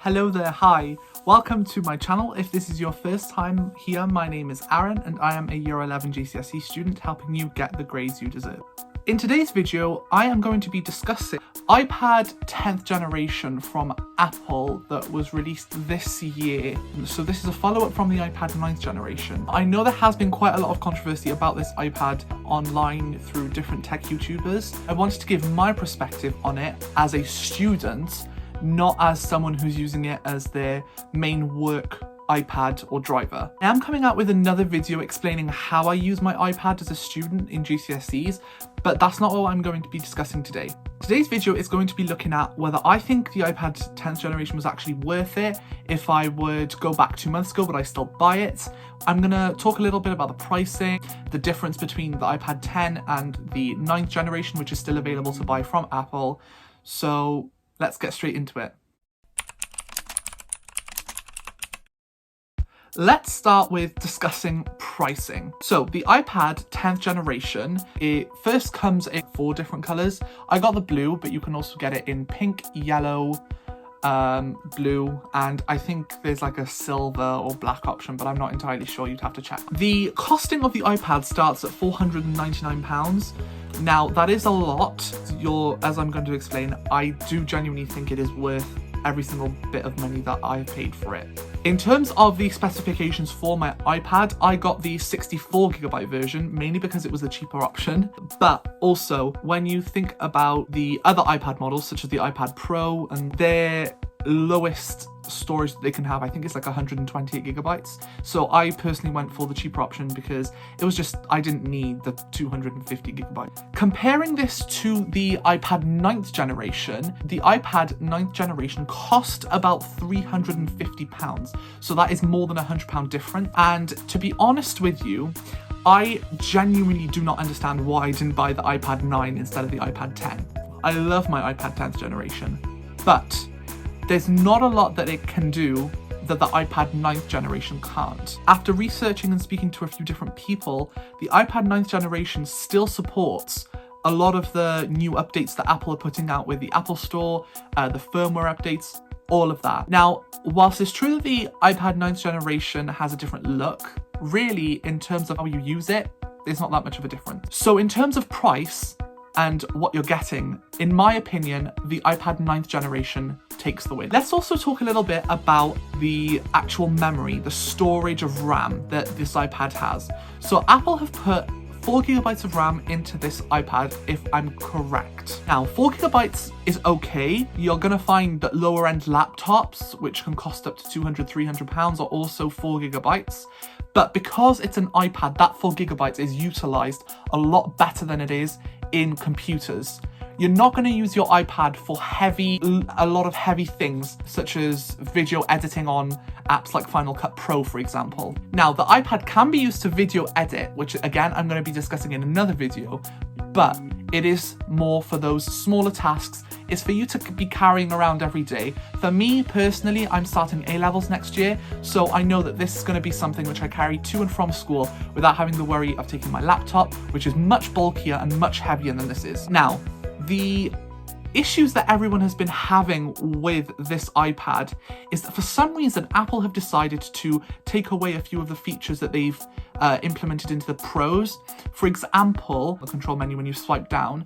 Hello there, hi. Welcome to my channel. If this is your first time here, my name is Aaron and I am a Year 11 GCSE student helping you get the grades you deserve. In today's video, I am going to be discussing iPad 10th generation from Apple that was released this year. So this is a follow-up from the iPad 9th generation. I know there has been quite a lot of controversy about this iPad online through different tech YouTubers. I wanted to give my perspective on it as a student, not as someone who's using it as their main work iPad or driver. I am coming out with another video explaining how I use my iPad as a student in GCSEs, but that's not what I'm going to be discussing today. Today's video is going to be looking at whether I think the iPad 10th generation was actually worth it. If I would go back 2 months ago, would I still buy it? I'm gonna talk a little bit about the pricing, the difference between the iPad 10 and the 9th generation, which is still available to buy from Apple. So let's get straight into it. Let's start with discussing pricing. So the iPad 10th generation, it first comes in 4 different colors. I got the blue, but you can also get it in pink, yellow, blue, and I think there's like a silver or black option, but I'm not entirely sure, you'd have to check. The costing of the iPad starts at £499. Now that is a lot. As I'm going to explain, I do genuinely think it is worth every single bit of money that I paid for it. In terms of the specifications for my iPad, I got the 64GB version, mainly because it was the cheaper option. But also, when you think about the other iPad models, such as the iPad Pro, and their lowest storage that they can have, I think it's like 128GB. So I personally went for the cheaper option because it was just, I didn't need the 250GB. Comparing this to the iPad 9th generation, the iPad 9th generation cost about £350. So that is more than £100 different. And to be honest with you, I genuinely do not understand why I didn't buy the iPad 9 instead of the iPad 10. I love my iPad 10th generation, but there's not a lot that it can do that the iPad 9th generation can't. After researching and speaking to a few different people, the iPad 9th generation still supports a lot of the new updates that Apple are putting out with the Apple Store, the firmware updates, all of that. Now, whilst it's true that the iPad 9th generation has a different look, really, in terms of how you use it, there's not that much of a difference. So in terms of price and what you're getting, in my opinion, the iPad 9th generation takes the win. Let's also talk a little bit about the actual memory, the storage of RAM that this iPad has. So Apple have put 4GB of RAM into this iPad, if I'm correct. Now, 4GB is okay. You're gonna find that lower end laptops, which can cost up to £200, £300, are also 4GB. But because it's an iPad, that 4GB is utilized a lot better than it is in computers. You're not going to use your iPad for a lot of heavy things, such as video editing on apps like Final Cut Pro, for example. Now, the iPad can be used to video edit, which again, I'm going to be discussing in another video, but it is more for those smaller tasks. It's for you to be carrying around every day. For me, personally, I'm starting A-levels next year, so I know that this is going to be something which I carry to and from school without having the worry of taking my laptop, which is much bulkier and much heavier than this is. Now, the issues that everyone has been having with this iPad is that for some reason Apple have decided to take away a few of the features that they've implemented into the Pros. For example, the control menu, when you swipe down,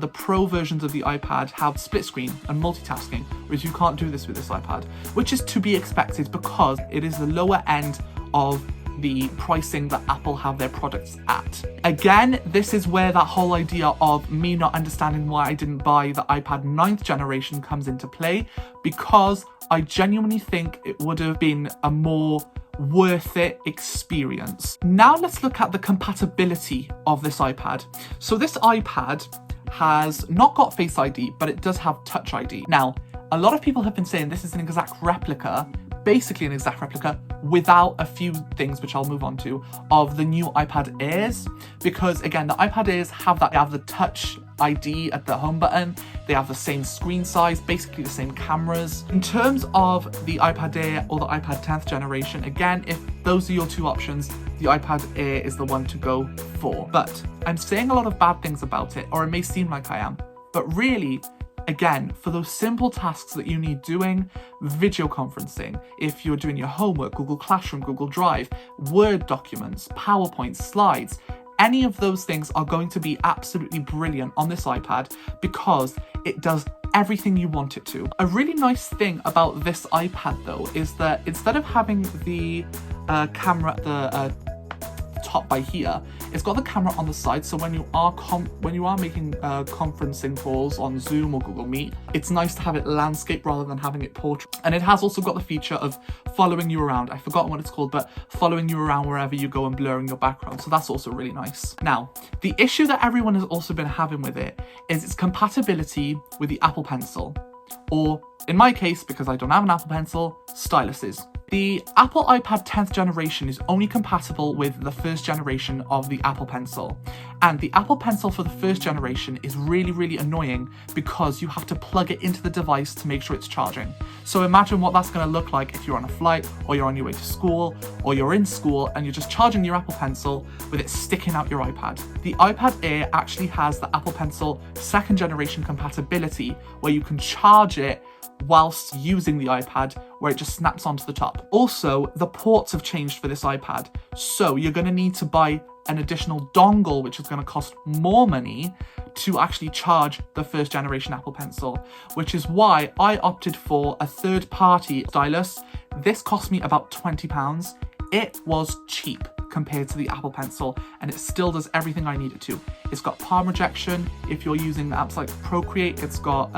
the Pro versions of the iPad have split screen and multitasking, whereas you can't do this with this iPad, which is to be expected because it is the lower end of the pricing that Apple have their products at. Again, this is where that whole idea of me not understanding why I didn't buy the iPad 9th generation comes into play, because I genuinely think it would have been a more worth it experience. Now let's look at the compatibility of this iPad. So this iPad has not got Face ID, but it does have Touch ID. Now, a lot of people have been saying this is an exact replica, basically an exact replica, without a few things which I'll move on to, of the new iPad Airs, because again, the iPad Airs have that, they have the Touch ID at the home button, they have the same screen size, basically the same cameras. In terms of the iPad Air or the iPad 10th generation, again, if those are your two options, the iPad Air is the one to go for. But I'm saying a lot of bad things about it, or it may seem like I am, but really, Again, for those simple tasks that you need doing, video conferencing, if you're doing your homework, Google Classroom, Google Drive, Word documents, PowerPoint, slides, any of those things are going to be absolutely brilliant on this iPad because it does everything you want it to. A really nice thing about this iPad though is that instead of having the camera at the top by here, it's got the camera on the side, so when you are making conferencing calls on Zoom or Google Meet, it's nice to have it landscape rather than having it portrait. And it has also got the feature of following you around. I've forgotten what it's called, but following you around wherever you go and blurring your background, so that's also really nice. Now, the issue that everyone has also been having with it is its compatibility with the Apple Pencil, or in my case, because I don't have an Apple Pencil, styluses. The Apple iPad 10th generation is only compatible with the first generation of the Apple Pencil. And the Apple Pencil for the first generation is really, really annoying because you have to plug it into the device to make sure it's charging. So imagine what that's going to look like if you're on a flight, or you're on your way to school, or you're in school and you're just charging your Apple Pencil with it sticking out your iPad. The iPad Air actually has the Apple Pencil 2nd generation compatibility where you can charge it whilst using the iPad, where it just snaps onto the top. Also, the ports have changed for this iPad, so you're going to need to buy an additional dongle, which is going to cost more money to actually charge the first generation Apple Pencil, which is why I opted for a third-party stylus. This cost me about £20. It was cheap compared to the Apple Pencil, and it still does everything I need it to. It's got palm rejection if you're using apps like Procreate. It's got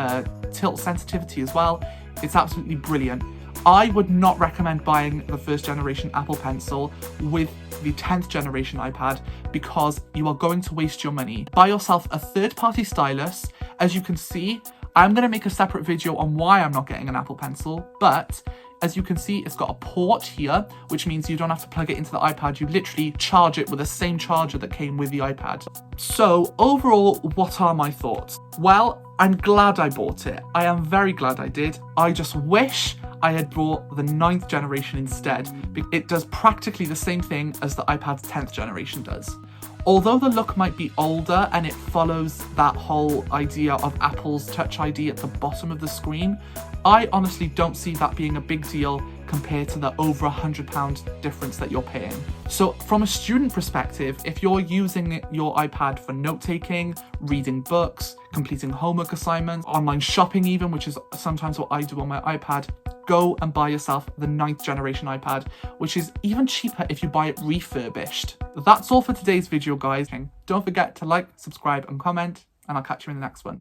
tilt sensitivity as well. It's absolutely brilliant. I would not recommend buying the first generation Apple Pencil with the 10th generation iPad because you are going to waste your money. Buy yourself a third-party stylus. As you can see, I'm going to make a separate video on why I'm not getting an Apple Pencil, but as you can see, it's got a port here, which means you don't have to plug it into the iPad. You literally charge it with the same charger that came with the iPad. So overall, what are my thoughts? Well, I'm glad I bought it. I am very glad I did. I just wish I had bought the 9th generation instead. It does practically the same thing as the iPad's 10th generation does. Although the look might be older and it follows that whole idea of Apple's Touch ID at the bottom of the screen, I honestly don't see that being a big deal compared to the over £100 difference that you're paying. So from a student perspective, if you're using your iPad for note-taking, reading books, completing homework assignments, online shopping even, which is sometimes what I do on my iPad, go and buy yourself the 9th generation iPad, which is even cheaper if you buy it refurbished. That's all for today's video, guys. Don't forget to like, subscribe and comment, and I'll catch you in the next one.